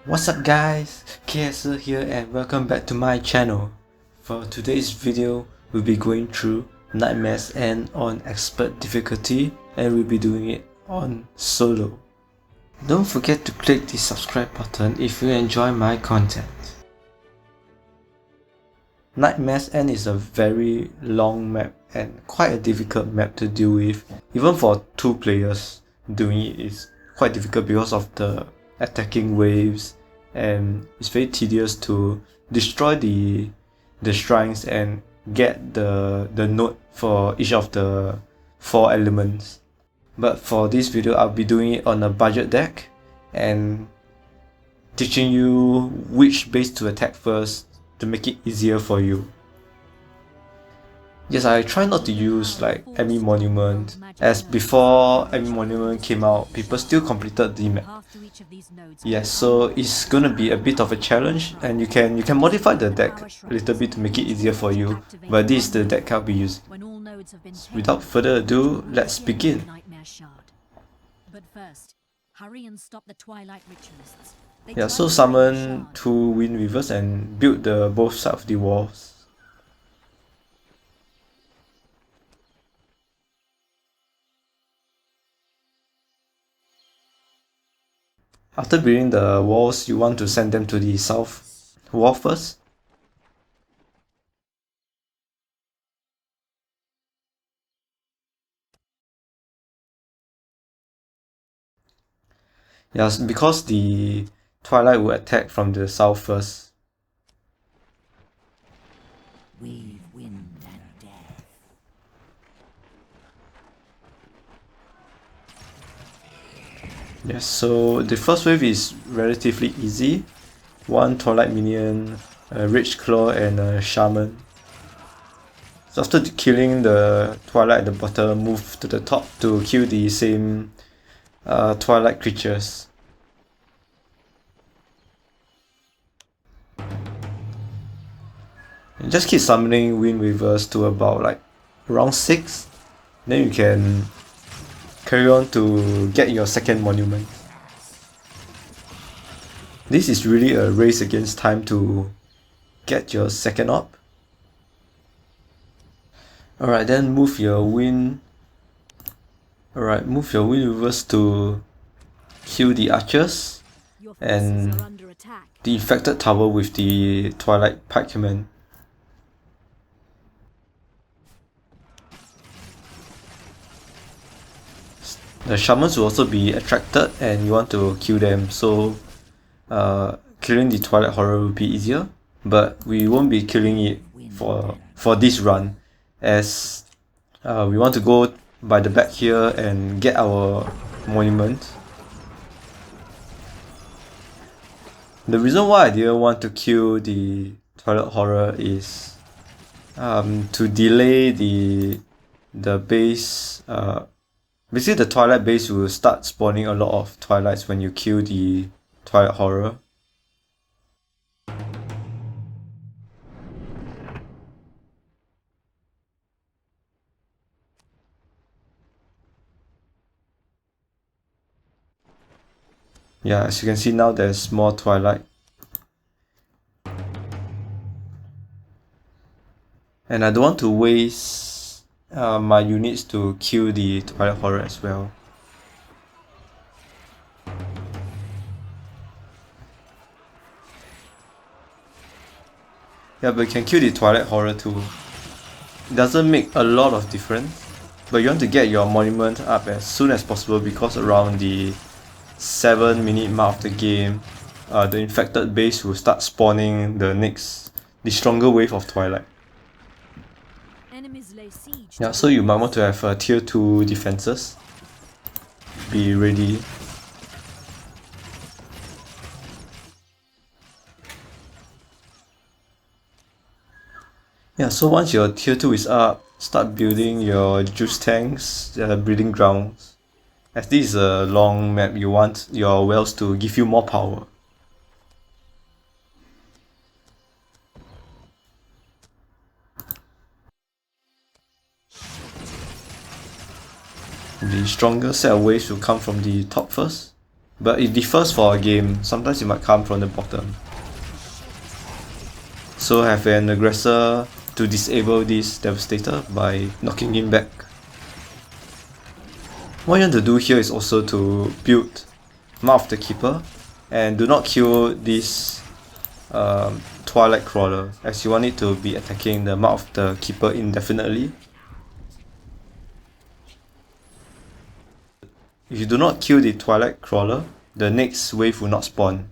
What's up guys, KSer here and welcome back to my channel. For today's video, we'll be going through Nightmare's End on expert difficulty and we'll be doing it on solo. Don't forget to click the subscribe button if you enjoy my content. Nightmare's End is a very long map and quite a difficult map to deal with. Even for two players, doing it is quite difficult because of the attacking waves, and it's very tedious to destroy the shrines and get the node for each of the 4 elements. But for this video, I'll be doing it on a budget deck and teaching you which base to attack first to make it easier for you. Yes, I try not to use like amii monument, as before amii monument came out, people still completed the map. Yes, so it's gonna be a bit of a challenge, and you can modify the deck a little bit to make it easier for you, but this is the deck I'll be using. Without further ado, let's begin. But first, hurry and stop the twilight ritualists. Yeah, so summon 2 Windweavers and build the both sides of the walls. After building the walls, you want to send them to the south wall first. Yes, because the twilight will attack from the south first. Weave wind and death. Yes, so the first wave is relatively easy. 1 twilight minion, a rage claw and a shaman. So after killing the twilight at the bottom, move to the top to kill the same twilight creatures. And just keep summoning Windweavers to about around 6. Then you can carry on to get your second monument. This is really a race against time to get your second op. Alright, then move your Windweavers to kill the archers and the infected tower with the twilight pikemen. The shamans will also be attracted and you want to kill them, so killing the twilight horror will be easier, but we won't be killing it for this run, as we want to go by the back here and get our monument. The reason why I didn't want to kill the twilight horror is to delay the base. Basically, the twilight base will start spawning a lot of twilights when you kill the twilight horror. Yeah, as you can see now, there's more twilight. And I don't want to waste my units to kill the twilight horror as well. Yeah, but you can kill the twilight horror too. It doesn't make a lot of difference, but you want to get your monument up as soon as possible, because around the 7-minute mark of the game, the infected base will start spawning the stronger wave of twilight. Yeah, so you might want to have tier 2 defenses. Be ready. Yeah, so once your tier 2 is up, start building your juice tanks, breeding grounds. As this is a long map, you want your wells to give you more power. The stronger set of waves will come from the top first. but it differs for a game. Sometimes it might come from the bottom. So have an Aggressor to disable this Devastator by knocking him back. What you want to do here is also to build Mark of the Keeper, and do not kill this Twilight Crawler, as you want it to be attacking the Mark of the Keeper indefinitely. If you do not kill the Twilight Crawler, the next wave will not spawn.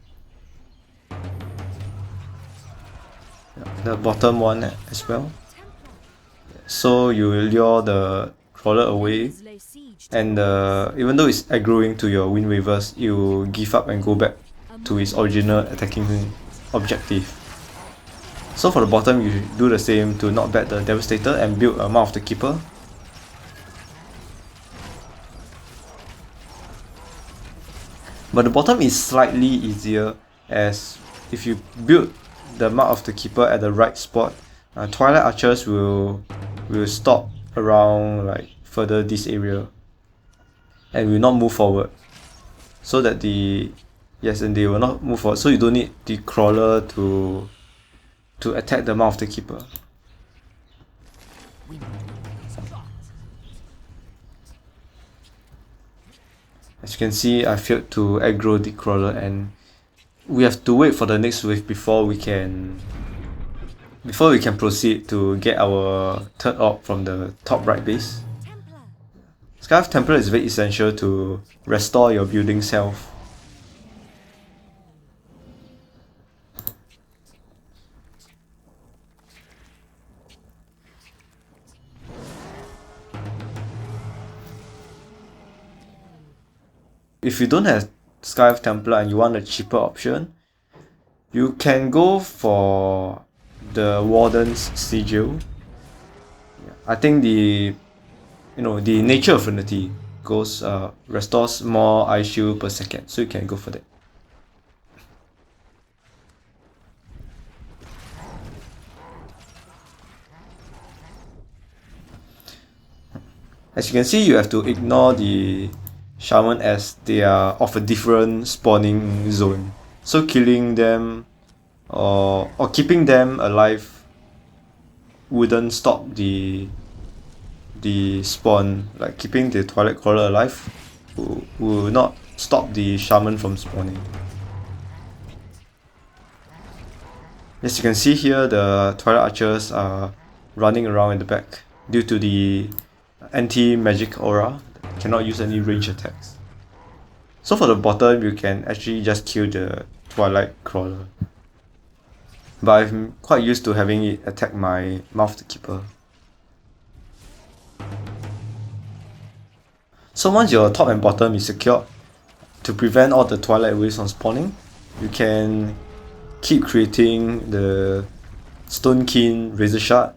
The bottom one as well. So you lure the Crawler away, and even though it's aggroing to your Windweavers, you give up and go back to its original attacking objective. So for the bottom, you do the same to knock back the Devastator and build a Mark of the Keeper. But the bottom is slightly easier, as if you build the Mark of the Keeper at the right spot, Twilight Archers will stop around like further this area and will not move forward. So that and they will not move forward. So you don't need the Crawler to attack the Mark of the Keeper. As you can see, I failed to aggro the Crawler, and we have to wait for the next wave before we can proceed to get our third orb from the top right base. Skyelf Templar is very essential to restore your building's health. If you don't have Skyelf Templar and you want a cheaper option, you can go for the Warden's Sigil. I think the Nature Affinity goes restores more eye shield per second, so you can go for that. As you can see, you have to ignore the Shaman as they are of a different spawning zone. So killing them or keeping them alive wouldn't stop the spawn. Like keeping the Twilight Crawler alive will not stop the Shaman from spawning. As you can see here, the Twilight Archers are running around in the back due to the anti-magic aura. Cannot use any range attacks. So for the bottom, you can actually just kill the Twilight Crawler. But I'm quite used to having it attack my Mark of the Keeper. So once your top and bottom is secured, to prevent all the Twilight waves from spawning, you can keep creating the Stone Kin, Razorshard,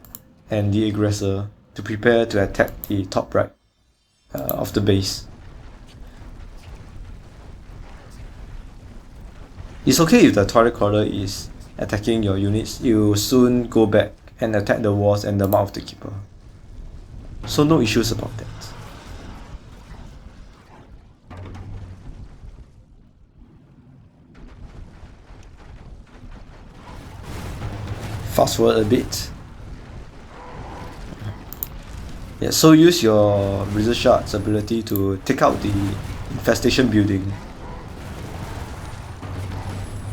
and the Aggressor to prepare to attack the top right of the base. It's okay if the Twilight Crawler is attacking your units, you soon go back and attack the walls and the Mark of the Keeper. So no issues about that. Fast forward a bit. Yeah, so use your Razorshard's ability to take out the infestation building,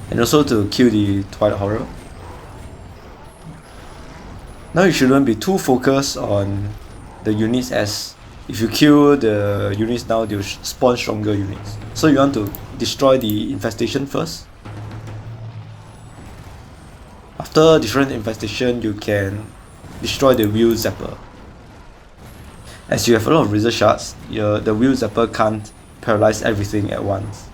and also to kill the Twilight Horror. Now you shouldn't be too focused on the units, as if you kill the units now, they'll spawn stronger units. So you want to destroy the infestation first. After destroying the infestation, you can destroy the Wheel Zapper. As you have a lot of Razorshards, the Wheel Zapper can't paralyze everything at once.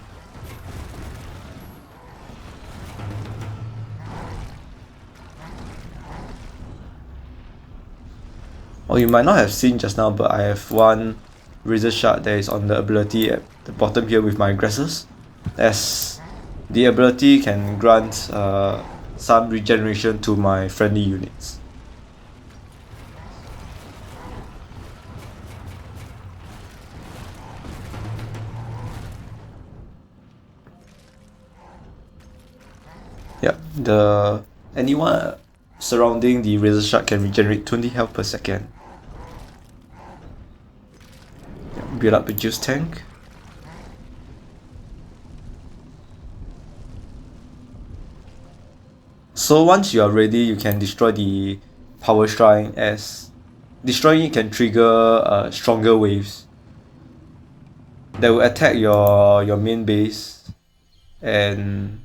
Or you might not have seen just now, but I have one Razorshard that is on the ability at the bottom here with my Aggressors, as the ability can grant some regeneration to my friendly units. Yeah, anyone surrounding the Razorshard can regenerate 20 health per second. Yeah, build up a juice tank. So once you are ready, you can destroy the power shrine, as destroying it can trigger stronger waves that will attack your main base and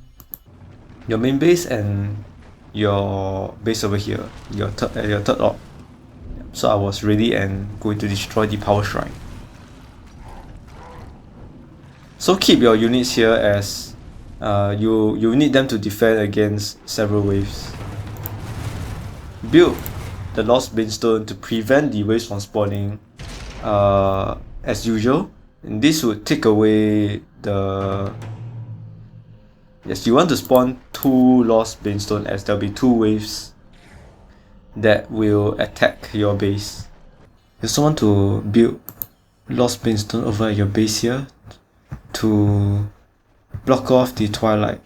your base over here, your third orb. So I was ready and going to destroy the power shrine. So keep your units here, as you need them to defend against several waves. Build the Lost Banestone to prevent the waves from spawning as usual, and this would take away the... Yes, you want to spawn 2 Lost Banestone, as there'll be 2 waves that will attack your base. You also want to build Lost Banestone over your base here to block off the twilight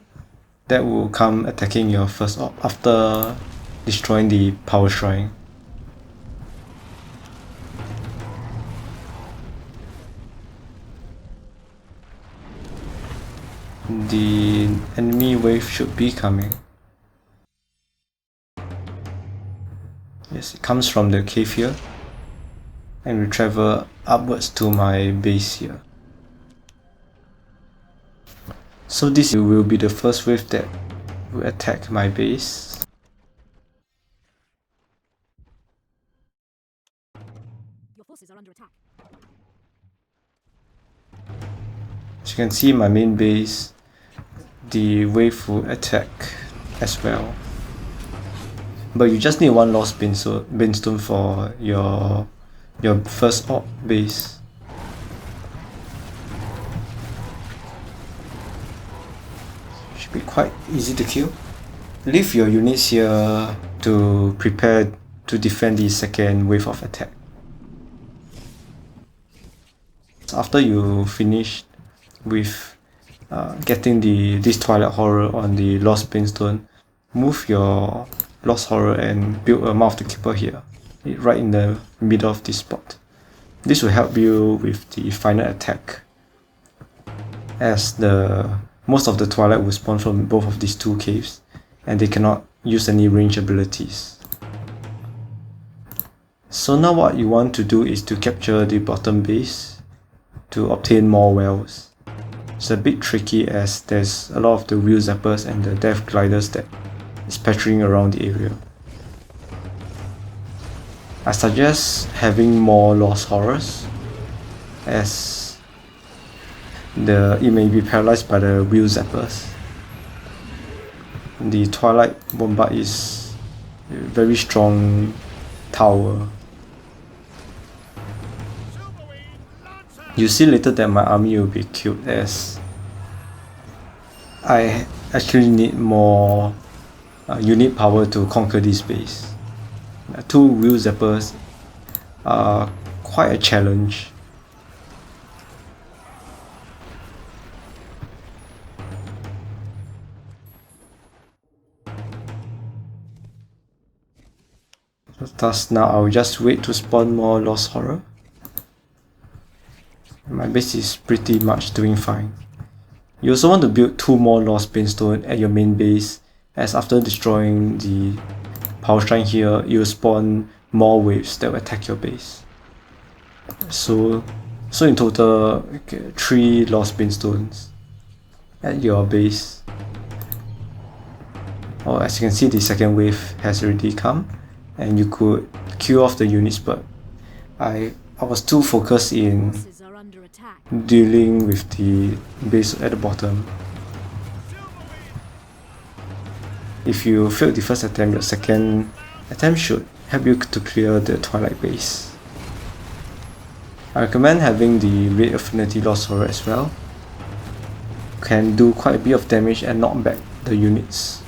that will come attacking your first orb after destroying the power shrine. The enemy wave should be coming. Yes, it comes from the cave here, and we travel upwards to my base here. So this will be the first wave that will attack my base. Your forces are under attack. As you can see, my main base, the wave will attack as well. But you just need 1 Lost Banestone for your first orb base. Should be quite easy to kill. Leave your units here to prepare to defend the second wave of attack. After you finish with getting this Twilight Horror on the Lost Banestone, move your Lost Horror and build a Mouth of the Keeper here, right in the middle of this spot. This will help you with the final attack, as most of the Twilight will spawn from both of these 2 caves, and they cannot use any range abilities. So now what you want to do is to capture the bottom base to obtain more wells. It's a bit tricky, as there's a lot of the wheel zappers and the death gliders that is patrolling around the area. I suggest having more Lost Horrors, as it may be paralyzed by the wheel zappers. The Twilight Bombard is a very strong tower. You see later that my army will be killed, as I actually need more unit power to conquer this base. 2 wheel zappers are quite a challenge. Thus now I'll just wait to spawn more Lost Horror. My base is pretty much doing fine. You also want to build 2 more Lost Banestone at your main base, as after destroying the power shrine here, you will spawn more waves that will attack your base. So in total, 3 Lost Banestones at your base. As you can see, the second wave has already come, and you could kill off the units, but I was too focused in dealing with the base at the bottom. If you failed the first attempt, your second attempt should help you to clear the Twilight base. I recommend having the Red Affinity Lost Horror as well. Can do quite a bit of damage and knock back the units.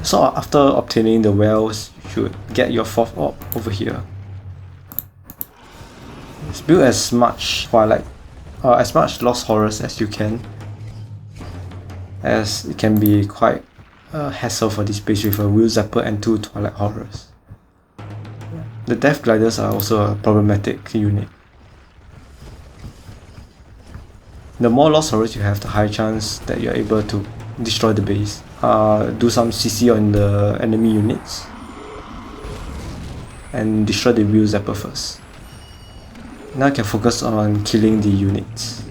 So after obtaining the wells, you should get your 4th orb over here. Build as much twilight, as much lost horrors as you can, as it can be quite a hassle for this base with a wheel zapper and 2 twilight horrors. The death gliders are also a problematic unit. The more lost horrors you have, the higher chance that you're able to destroy the base. Do some CC on the enemy units and destroy the wheel zapper first. Now you can focus on killing the units.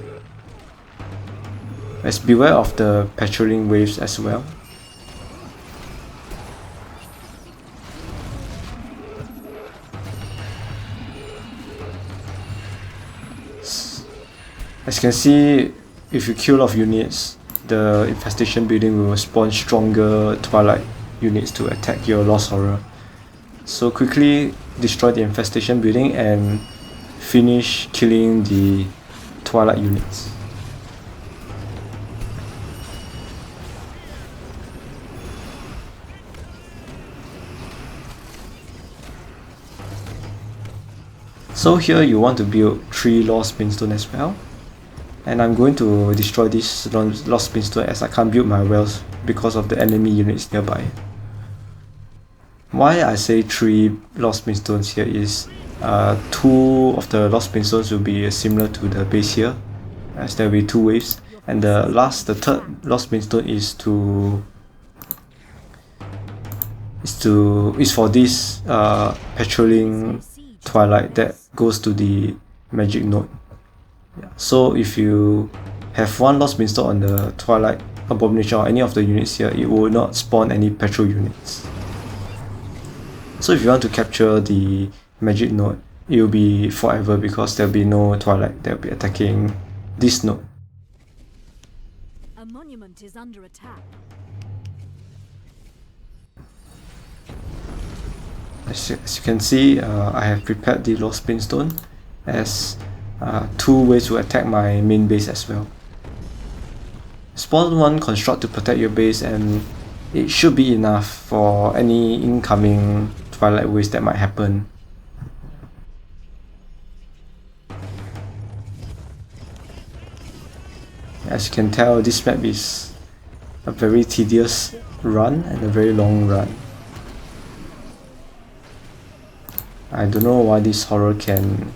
Let's beware of the patrolling waves as well. As you can see, if you kill off units, the infestation building will spawn stronger twilight units to attack your lost horror. So quickly destroy the infestation building and finish killing the twilight units. So here you want to build 3 lost spinstone as well. And I'm going to destroy this lost spinstone as I can't build my wells because of the enemy units nearby. Why I say 3 lost spinstones here is 2 of the lost spinstones will be similar to the base here, as there will be 2 waves, and the third lost spinstone is for this patrolling twilight that goes to the magic node. Yeah. So if you have 1 lost spinstone on the twilight abomination or any of the units here, it will not spawn any patrol units. So if you want to capture the magic node, it will be forever because there will be no twilight that will be attacking this node. A monument is under attack. As you can see, I have prepared the lost spinstone as 2 ways to attack my main base as well. Spawn 1 construct to protect your base, and it should be enough for any incoming twilight waves that might happen. As you can tell, this map is a very tedious run and a very long run. I don't know why this horror can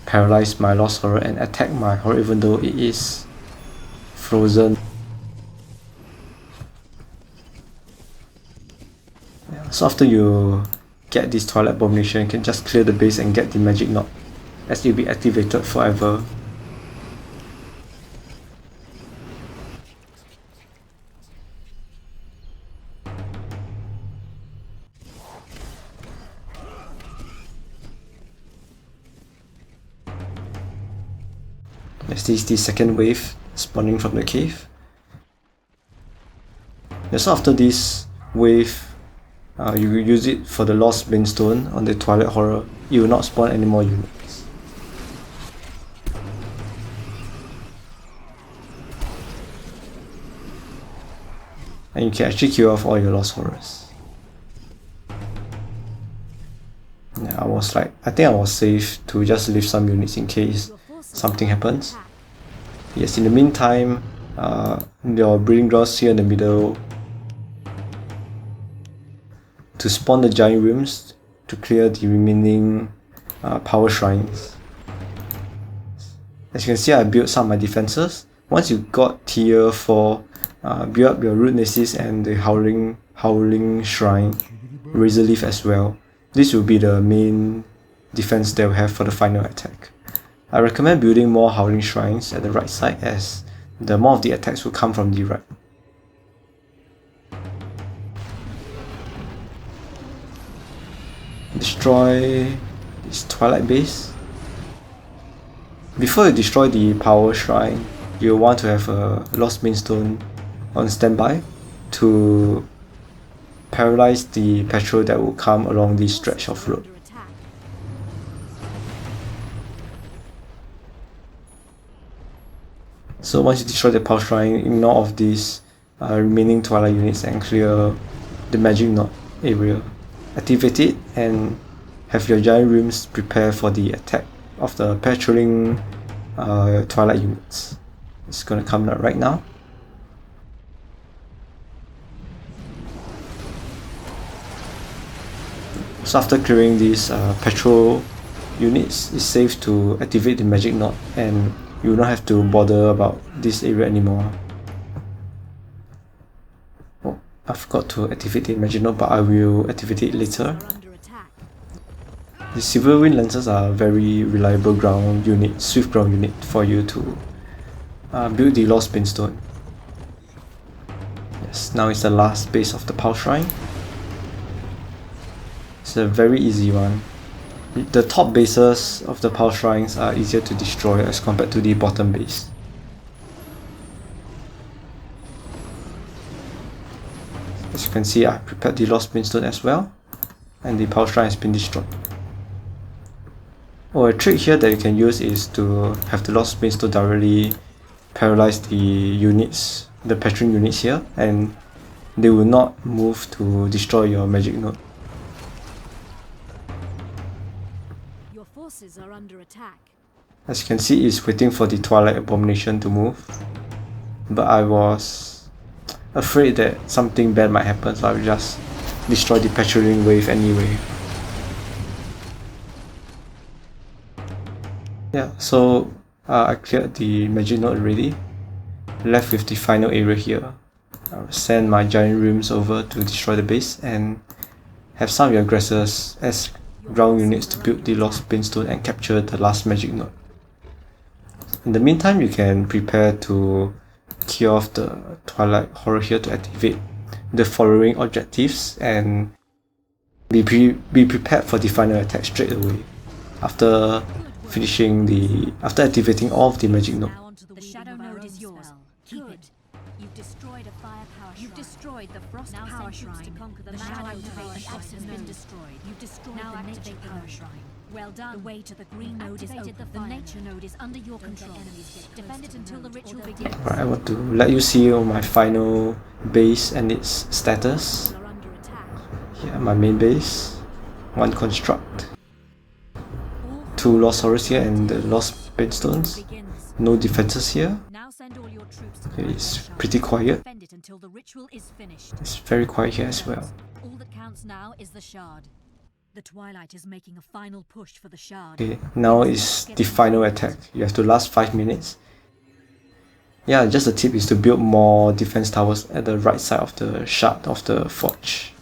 paralyze my lost horror and attack my horror even though it is frozen. Yeah, so after you get this twilight abomination, you can just clear the base and get the magic knot, as it will be activated forever. This is the second wave spawning from the cave. So after this wave, you will use it for the lost spinstone on the twilight horror. You will not spawn any more units. And you can actually kill off all your lost horrors. Yeah, I think I was safe to just leave some units in case something happens. Yes, in the meantime, your breeding grounds here in the middle to spawn the giant rooms to clear the remaining power shrines. As you can see, I built some of my defenses. Once you got tier 4, build up your root nexus and the howling shrine, razor leaf as well. This will be the main defense that we have for the final attack. I recommend building more howling shrines at the right side, as the more of the attacks will come from the right. Destroy this twilight base. Before you destroy the power shrine, you want to have a lost spinstone on standby to paralyze the patrol that will come along this stretch of road. So once you destroy the power shrine, ignore of these remaining twilight units and clear the magic knot area. Activate it and have your giant rooms prepare for the attack of the patrolling twilight units. It's gonna come out right now. So after clearing these patrol units, it's safe to activate the magic knot, and you don't have to bother about this area anymore. Oh, I forgot to activate the magic knot, but I will activate it later. The Silver Wind Lancers are a very reliable ground unit, swift ground unit for you to build the Lost Pinstone. Yes, now it's the last base of the Power Shrine. It's a very easy one. The top bases of the Power Shrines are easier to destroy as compared to the bottom base. As you can see, I prepared the Lost Pinstone as well, and the Power Shrine has been destroyed. Oh, a trick here that you can use is to have the Lost Pinstone directly paralyze the units, the patrolling units here, and they will not move to destroy your magic node. Your forces are under attack. As you can see, it's waiting for the Twilight Abomination to move, but I was afraid that something bad might happen, so I will just destroy the patrolling wave anyway. Yeah, so I cleared the magic node already, left with the final area here. I'll send my giant rooms over to destroy the base and have some of your aggressors as ground units to build the Lost Pinstone and capture the last magic node. In the meantime, you can prepare to key off the Twilight Horror here to activate the following objectives and be prepared for the final attack straight away after activating all of the magic node. The shadow node is yours. Keep it. You've destroyed a firepower shrine. You've destroyed the frost power shrine. To conquer the shadow power shrine has been destroyed. You've destroyed the nature power shrine. Well done. The way to the green node is open. The nature node is under your control. Defend it until the ritual begins. Right, I want to let you see my final base and its status. Here, my main base. One construct. 2 Lost Horrors here and the Lost Pinstones. No defenses here. Okay, it's pretty quiet. It's very quiet here as well. All that counts now is the shard. The Twilight is making a final push for the shard. Okay, now is the final attack. You have to last 5 minutes. Yeah, just a tip is to build more defense towers at the right side of the shard of the forge.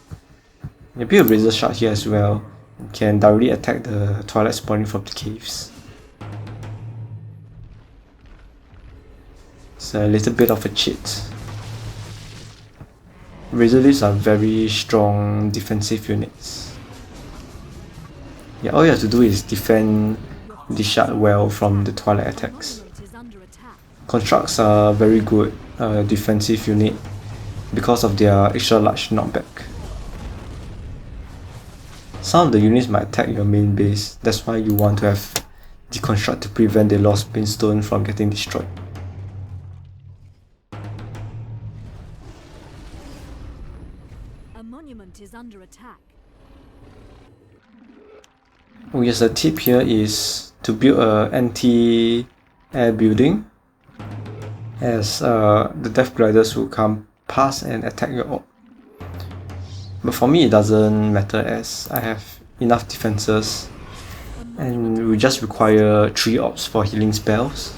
You build a Razorshard here as well. You can directly attack the Twilight spawning from the caves. It's a little bit of a cheat. Razorleaves are very strong defensive units. Yeah, all you have to do is defend the shard well from the Twilight attacks. Constructs are very good defensive unit because of their extra large knockback. Some of the units might attack your main base, that's why you want to have the construct to prevent the Lost Pinstone from getting destroyed. A monument is under attack. Oh yes, a tip here is to build a anti-air building, as the Death Gliders will come past and attack your orb. But for me it doesn't matter as I have enough defenses and we just require 3 orbs for healing spells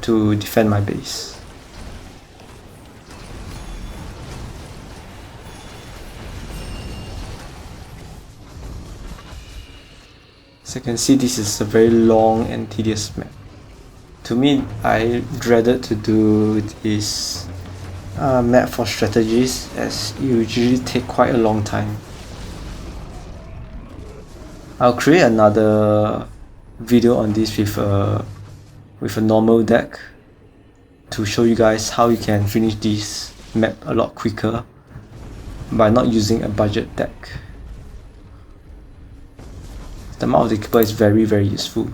to defend my base. As you can see, this is a very long and tedious map. To me, I dreaded to do this map for strategies as it usually take quite a long time. I'll create another video on this with a normal deck to show you guys how you can finish this map a lot quicker by not using a budget deck. The Mouth of the Keeper is very useful.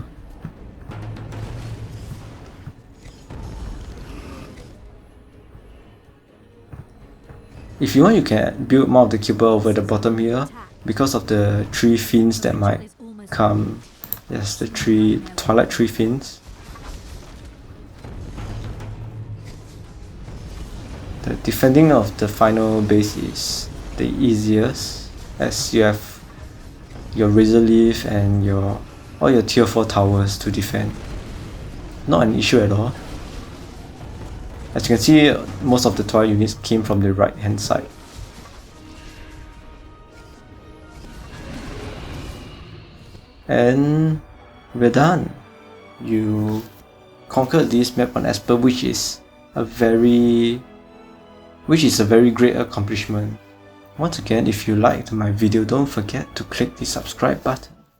If you want, you can build Mouth of the Keeper over the bottom here because of the 3 fiends that might come Yes, the three Twilight Tree Fins. The defending of the final base is the easiest, as you have your Razor Leaf and all your tier 4 towers to defend. Not an issue at all. As you can see, most of the Twilight units came from the right hand side. And we're done. You conquered this map on Esper, which is a very great accomplishment. Once again, if you liked my video, don't forget to click the subscribe button.